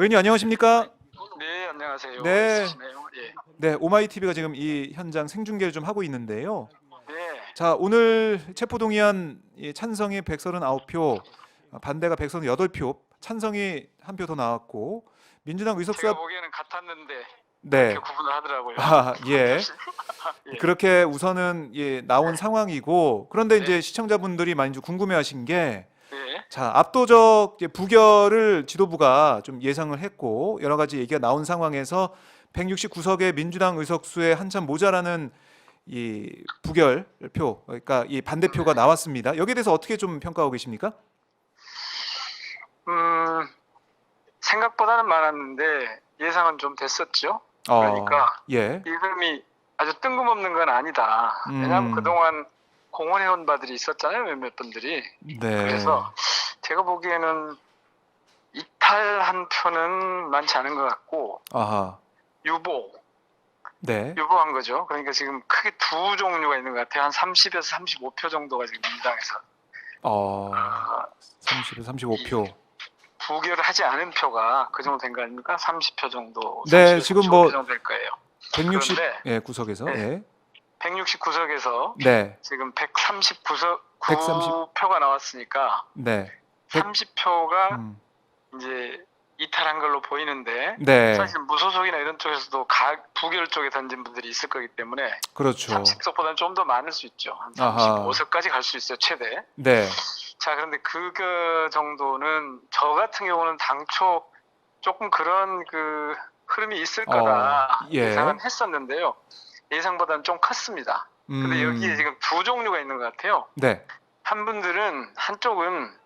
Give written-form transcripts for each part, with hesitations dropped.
의원님 안녕하십니까? 네, 안녕하세요. 네, 있으시네요. 예. 네, 오마이 TV가 지금 이 현장 생중계를 좀 하고 있는데요. 네. 자, 오늘 체포동의안 찬성이 139표, 반대가 138표, 찬성이 한 표 더 나왔고 민주당 제가 의석수가 보기에는 같았는데 그렇게 네, 구분을 하더라고요. 아, 한 예, 표씩. 예. 그렇게 우선은 나온 네. 상황이고 그런데 이제 네. 시청자분들이 많이 좀 궁금해하신 게 네. 자, 압도적 이제 부결을 지도부가 좀 예상을 했고 여러 가지 얘기가 나온 상황에서 169석의 민주당 의석수에 한참 모자라는 이 부결표, 그러니까 이 반대표가 네. 나왔습니다. 여기에 대해서 어떻게 좀 평가하고 계십니까? 음, 생각보다는 많았는데 예상은 좀 됐었죠. 어, 그러니까 예, 이 흐름이 아주 뜬금없는 건 아니다. 왜냐하면 음, 그동안 공헌해온 바들이 있었잖아요. 몇몇 분들이. 네, 그래서 제가 보기에는 이탈한 표는 많지 않은 것 같고 아하, 유보 네, 유보한 거죠. 그러니까 지금 크게 두 종류가 있는 것 같아요. 한 30에서 35표 정도가 지금 민주당에서 어, 30에 이 35표. 부결을 하지 않은 표가 그 정도 된 거 아닙니까? 30표 정도, 네, 30에서 지금 35표 뭐 정도 될 거예요. 160, 그런데 예, 구석에서, 네, 예, 169석에서 네, 지금 139석 130, 9표가 나왔으니까 네, 100, 30표가 음, 이제 이탈한 걸로 보이는데 네, 사실 무소속이나 이런 쪽에서도 부결 쪽에 던진 분들이 있을 거기 때문에 그렇죠. 30석보다는 좀 더 많을 수 있죠. 한 아하, 35석까지 갈 수 있어요, 최대. 네, 자, 그런데 그거 정도는 저 같은 경우는 당초 조금 그런 그 흐름이 있을 거다 예, 예상은 했었는데요. 예상보다는 좀 컸습니다. 근데 여기에 음, 지금 두 종류가 있는 것 같아요. 네, 한쪽은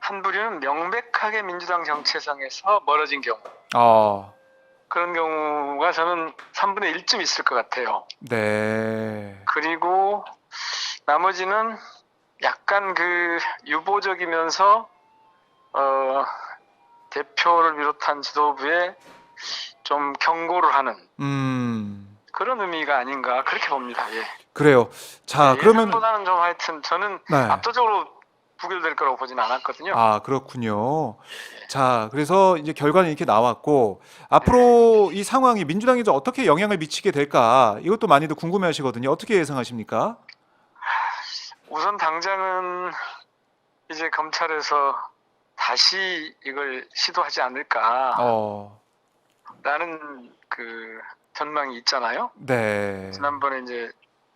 한 부류는 명백하게 민주당 정체성에서 멀어진 경우. 아, 그런 경우가 저는 3분의 1쯤 있을 것 같아요. 네, 그리고 나머지는 약간 그 유보적이면서 어, 대표를 비롯한 지도부에 좀 경고를 하는 그런 의미가 아닌가 그렇게 봅니다. 예. 그래요. 자, 예, 그러면, 예상보다는 좀 하여튼 저는 네, 압도적으로 부결될 거라고 보진 않았거든요. 아, 그렇군요. 예. 자, 그래서 이제 결과는 이렇게 나왔고, 네. 앞으로 이 상황이 민주당에 좀 어떻게 영향을 미치게 될까? 이것도 많이들 궁금해 하시거든요. 어떻게 예상하십니까? 우선 당장은 이제 검찰에서 다시 이걸 시도하지 않을까라는 어, 그 전망이 있잖아요. 네, 지난번에 이제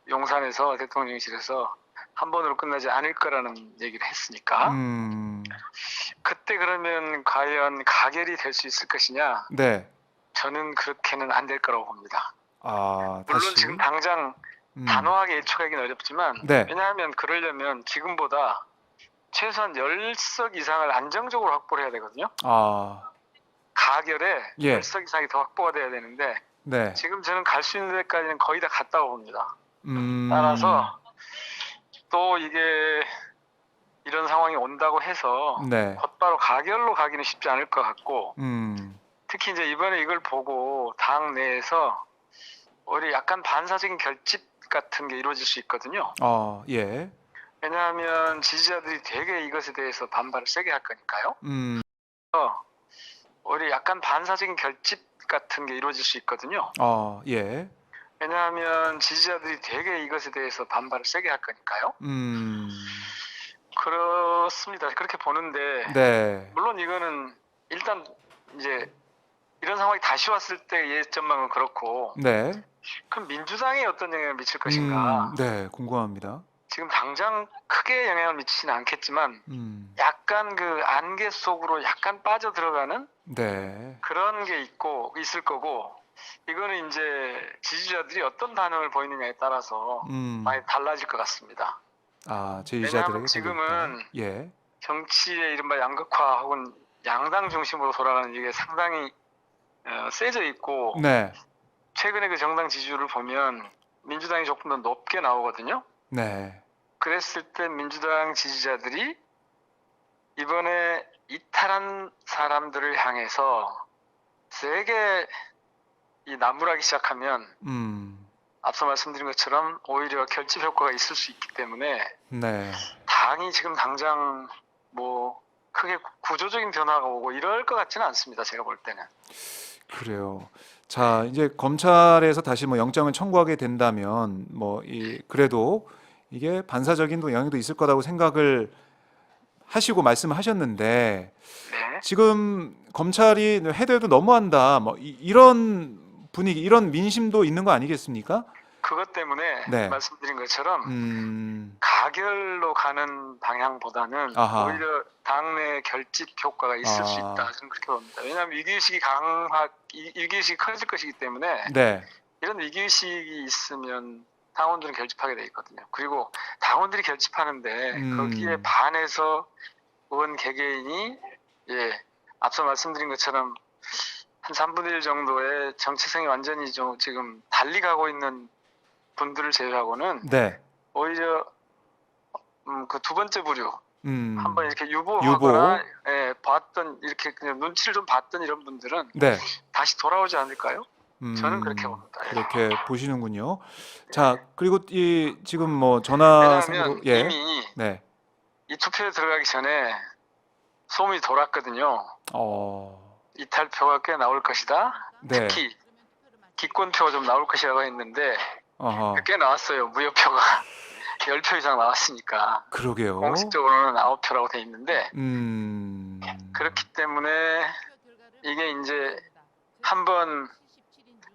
용산에서 대통령실에서 한 번으로 끝나지 않을 거라는 얘기를 했으니까 음, 그때 그러면 과연 가결이 될 수 있을 것이냐? 네, 저는 그렇게는 안 될 거라고 봅니다. 아, 물론 지금 다시, 당장 음, 단호하게 예측하기는 어렵지만 네, 왜냐하면 그러려면 지금보다 최소한 10석 이상을 안정적으로 확보를 해야 되거든요. 아, 가결에 예, 10석 이상이 더 확보가 돼야 되는데 네, 지금 저는 갈 수 있는 데까지는 거의 다 갔다고 봅니다. 음, 따라서 또 이게 이런 상황이 온다고 해서 네, 곧바로 가결로 가기는 쉽지 않을 것 같고 음, 특히 이제 이번에 이걸 보고 당 내에서 오히려 약간 반사적인 결집 같은 게 이루어질 수 있거든요. 예, 왜냐하면 지지자들이 되게 이것에 대해서 반발을 세게 할 거니까요. 음, 오히려 약간 반사적인 결집 같은 게 이루어질 수 있거든요. 예, 왜냐하면 지지자들이 되게 이것에 대해서 반발을 세게 할 거니까요. 음, 그렇습니다. 그렇게 보는데 네, 물론 이거는 일단 이제 이런 상황이 다시 왔을 때 예전망은 그렇고 네, 그럼 민주당에 어떤 영향을 미칠 것인가? 네, 궁금합니다. 지금 당장 크게 영향을 미치지는 않겠지만 음, 약간 그 안개 속으로 약간 빠져 들어가는 네, 그런 게 있을 거고 이거는 이제 지지자들이 어떤 반응을 보이느냐에 따라서 음, 많이 달라질 것 같습니다. 아, 왜냐하면 제의자들에게 달려있다. 지금은 예, 정치의 이른바 양극화 혹은 양당 중심으로 돌아가는 이게 상당히 세져 있고 네, 최근에 그 정당 지지율을 보면 민주당이 조금 더 높게 나오거든요. 네, 그랬을 때 민주당 지지자들이 이번에 이탈한 사람들을 향해서 세게 이 나무라기 시작하면 음, 앞서 말씀드린 것처럼 오히려 결집 효과가 있을 수 있기 때문에 네, 당이 지금 당장 뭐 크게 구조적인 변화가 오고 이럴 것 같지는 않습니다. 제가 볼 때는. 그래요. 자, 이제 검찰에서 다시 뭐 영장을 청구하게 된다면 그래도 이게 반사적인 또 영향도 있을 거라고 생각을 하시고 말씀을 하셨는데 네. 지금 검찰이 해도해도 너무한다. 이런 분위기, 이런 민심도 있는 거 아니겠습니까? 그것 때문에 네. 말씀드린 것처럼 음, 가결로 가는 방향보다는 아하. 오히려 당내 결집 효과가 있을 수 있다. 저는 그렇게 봅니다. 왜냐하면 위기의식이 커질 것이기 때문에 네. 이런 위기의식이 있으면 당원들은 결집하게 돼 있거든요. 그리고 당원들이 결집하는데 거기에 반해서 의원 개개인이 앞서 말씀드린 것처럼 한 3분의 1 정도의 정체성이 완전히 좀 지금 달리 가고 있는 분들을 제외하고는 네. 오히려 그 두 번째 부류 한번 이렇게 유보. 유보하거나 봤던 이렇게 그냥 눈치를 좀 봤던 이런 분들은 네. 다시 돌아오지 않을까요? 저는 그렇게 봅니다. 그렇게 보시는군요. 자, 그리고 지금 전화상으로 왜냐하면 이미 네. 이 투표에 들어가기 전에 소문이 돌았거든요. 이탈표가 꽤 나올 것이다. 네. 특히 기권표가 좀 나올 것이라고 했는데 어허. 꽤 나왔어요. 무효표가 10표 이상 나왔으니까. 그러게요. 공식적으로는 9표라고 돼 있는데 그렇기 때문에 이게 이제 한번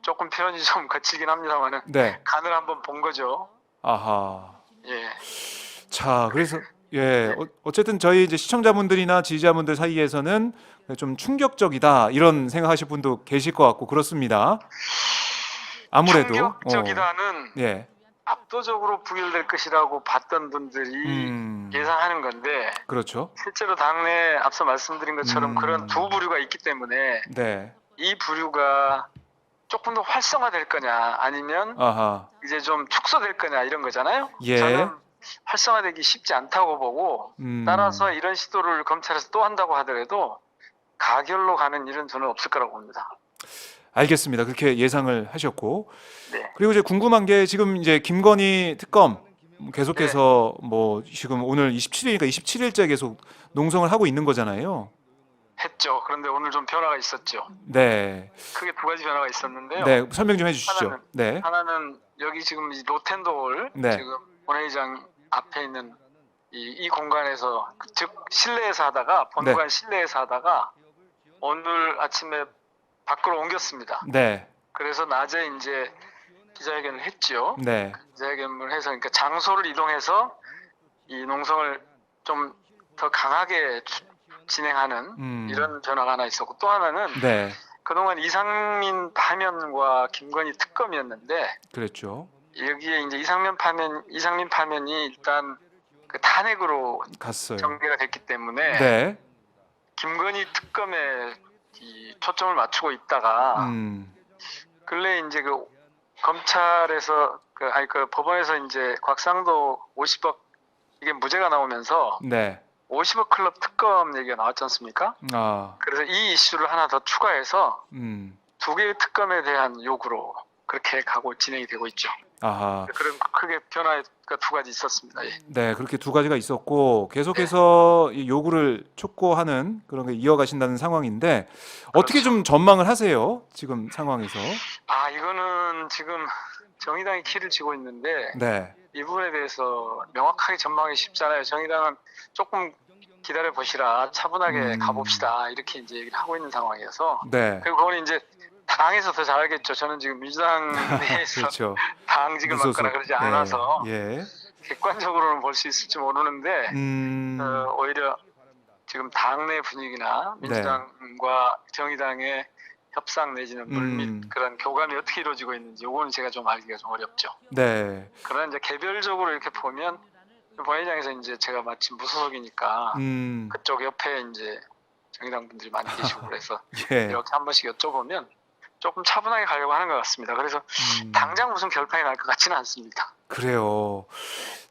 조금 표현이 좀 거칠긴 합니다만은 네. 간을 한번 본 거죠. 아하. 예. 자, 그래서 어쨌든 저희 이제 시청자분들이나 지지자분들 사이에서는 좀 충격적이다 이런 생각하실 분도 계실 것 같고 그렇습니다. 아무래도 충격적이다는 예. 압도적으로 부결될 것이라고 봤던 분들이 예상하는 건데 그렇죠. 실제로 당내 앞서 말씀드린 것처럼 그런 두 부류가 있기 때문에 네. 이 부류가 조금 더 활성화될 거냐 아니면 아하. 이제 좀 축소될 거냐 이런 거잖아요. 예. 저는 활성화되기 쉽지 않다고 보고 따라서 이런 시도를 검찰에서 또 한다고 하더라도 가결로 가는 일은 저는 없을 거라고 봅니다. 알겠습니다. 그렇게 예상을 하셨고 네. 그리고 이제 궁금한 게 지금 이제 김건희 특검 계속해서 지금 오늘 27일이니까 27일째 계속 농성을 하고 있는 거잖아요. 했죠. 그런데 오늘 좀 변화가 있었죠. 네. 크게 두 가지 변화가 있었는데요. 네, 설명 좀 해주시죠. 네. 하나는 여기 지금 이 로텐도홀 네. 지금 본회의장 앞에 있는 이 공간에서 즉 실내에서 하다가 본관 실내에서 하다가 오늘 아침에 밖으로 옮겼습니다. 네. 그래서 낮에 이제 기자회견을 했죠. 네. 기자회견을 해서 그러니까 장소를 이동해서 이 농성을 좀 더 강하게 진행하는 이런 변화가 하나 있었고 또 하나는 네. 그동안 이상민 파면과 김건희 특검이었는데 그랬죠. 여기에 이제 이상민 파면이 일단 그 탄핵으로 갔어요. 전개가 됐기 때문에 네. 김건희 특검에 이 초점을 맞추고 있다가 근래 이제 그 검찰에서 그 법원에서 이제 곽상도 50억 이게 무죄가 나오면서 네. 50억 클럽 특검 얘기가 나왔지 않습니까? 그래서 이 이슈를 하나 더 추가해서 두 개의 특검에 대한 요구로 그렇게 가고 진행이 되고 있죠. 아하. 그런 크게 변화가 두 가지 있었습니다. 예. 네, 그렇게 두 가지가 있었고 계속해서 이 요구를 촉구하는 그런 게 이어가신다는 상황인데 어떻게 좀 전망을 하세요? 지금 상황에서? 이거는 지금 정의당이 키를 쥐고 있는데 네. 이 부분에 대해서 명확하게 전망이 쉽잖아요. 정의당은 조금 기다려 보시라, 차분하게 가봅시다 이렇게 이제 얘기를 하고 있는 상황이어서. 네. 그리고 그거는 이제 당에서 더 잘 알겠죠. 저는 지금 민주당 내에서 그렇죠. 당직을 맡거나 그러지 않아서 예. 객관적으로는 볼 수 있을지 모르는데 오히려 지금 당내 분위기나 민주당과 정의당의 협상 내지는 물밑 그런 교감이 어떻게 이루어지고 있는지 이거는 제가 좀 알기가 좀 어렵죠. 네. 그러나 이제 개별적으로 이렇게 보면 본회의장에서 이제 제가 마침 무소속이니까 그쪽 옆에 이제 정의당 분들이 많이 계시고 그래서 이렇게 한 번씩 여쭤보면 조금 차분하게 가려고 하는 것 같습니다. 그래서 당장 무슨 결판이 날 것 같지는 않습니다. 그래요.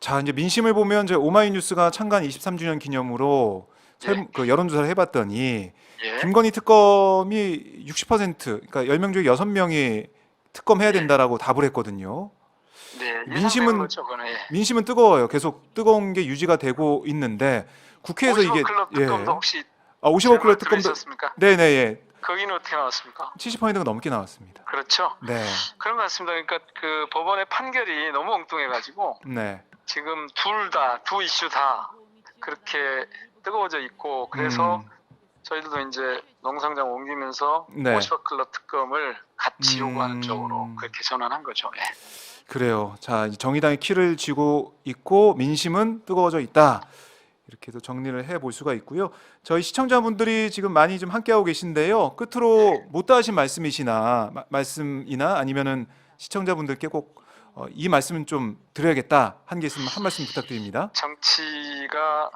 자, 이제 민심을 보면 이제 오마이뉴스가 창간 23주년 기념으로 그 여론조사를 해봤더니 김건희 특검이 60% 그러니까 10명 중에 6명이 특검해야 된다라고 답을 했거든요. 네, 민심은 거죠, 민심은 뜨거워요. 계속 뜨거운 게 유지가 되고 있는데 국회에서 50억 이게 클럽 특검도 혹시 50억 클럽 특검도 들으셨습니까? 네네 예. 거기는 어떻게 나왔습니까? 70%가 넘게 나왔습니다. 그렇죠. 네. 그런 것 같습니다. 그러니까 그 법원의 판결이 너무 엉뚱해가지고 네. 지금 두 이슈 다 그렇게 뜨거워져 있고 그래서 저희들도 이제 농성장 옮기면서 네. 50억 클럽 특검을 같이 요구하는 쪽으로 그렇게 전환한 거죠. 예. 그래요. 자, 이 정의당이 키를 쥐고 있고 민심은 뜨거워져 있다. 이렇게 해서 정리를 해볼 수가 있고요. 저희 시청자분들이 지금 많이 좀 함께하고 계신데요. 끝으로 못다 하신 말씀이나 아니면은 시청자분들께 꼭 이 말씀은 좀 드려야겠다 한 게 있으면 한 말씀 부탁드립니다. 정치가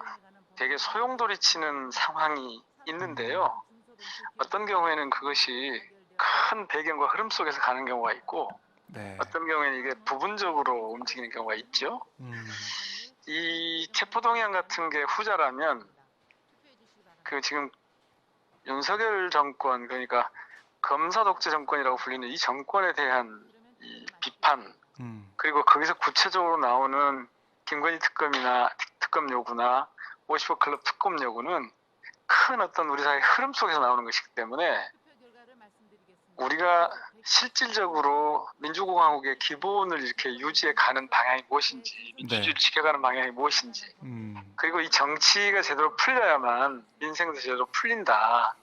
되게 소용돌이치는 상황이 있는데요. 어떤 경우에는 그것이 큰 배경과 흐름 속에서 가는 경우가 있고 네. 어떤 경우에는 이게 부분적으로 움직이는 경우가 있죠. 이 체포동의안 같은 게 후자라면 그 지금 윤석열 정권 그러니까 검사 독재 정권이라고 불리는 이 정권에 대한 이 비판 그리고 거기서 구체적으로 나오는 김건희 특검 요구나 50억 클럽 특검 요구는 큰 어떤 우리 사회 흐름 속에서 나오는 것이기 때문에 우리가 실질적으로 민주공화국의 기본을 이렇게 유지해 가는 방향이 무엇인지 민주주의를 지켜가는 방향이 무엇인지 그리고 이 정치가 제대로 풀려야만 민생도 제대로 풀린다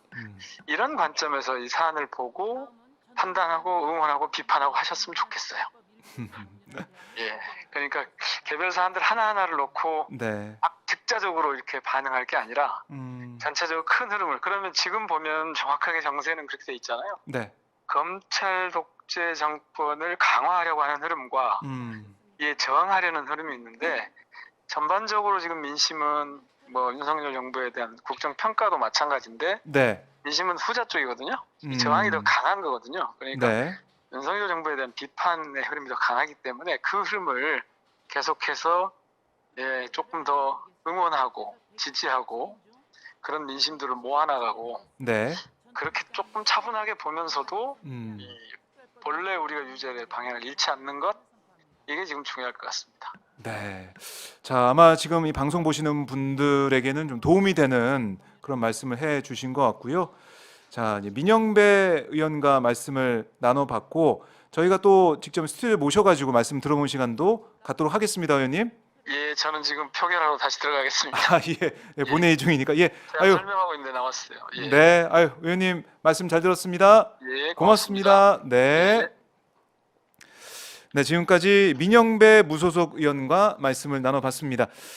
이런 관점에서 이 사안을 보고 판단하고 응원하고 비판하고 하셨으면 좋겠어요. 예, 그러니까 개별 사안들 하나하나를 놓고 즉자적으로 이렇게 반응할 게 아니라 전체적으로 큰 흐름을 그러면 지금 보면 정확하게 정세는 그렇게 돼 있잖아요. 네. 검찰 독재 정권을 강화하려고 하는 흐름과 이에 저항하려는 흐름이 있는데 전반적으로 지금 민심은 뭐 윤석열 정부에 대한 국정 평가도 마찬가지인데 민심은 후자 쪽이거든요. 이 저항이 더 강한 거거든요. 그러니까 윤석열 정부에 대한 비판의 흐름이 더 강하기 때문에 그 흐름을 계속해서 조금 더 응원하고 지지하고 그런 민심들을 모아나가고 그렇게 조금 차분하게 보면서도 이 본래 우리가 유지할 방향을 잃지 않는 것 이게 지금 중요할 것 같습니다. 네. 자, 아마 지금 이 방송 보시는 분들에게는 좀 도움이 되는 그런 말씀을 해 주신 것 같고요. 자, 이제 민영배 의원과 말씀을 나눠봤고 저희가 또 직접 스튜디오에 모셔가지고 말씀 들어보는 시간도 갖도록 하겠습니다, 의원님. 예, 저는 지금 표결하러 다시 들어가겠습니다. 아, 예. 네, 본회의 중이니까. 예. 제가 설명하고 있는데 나왔어요. 예. 네. 아유, 의원님 말씀 잘 들었습니다. 예, 고맙습니다. 네. 네, 지금까지 민영배 무소속 의원과 말씀을 나눠봤습니다.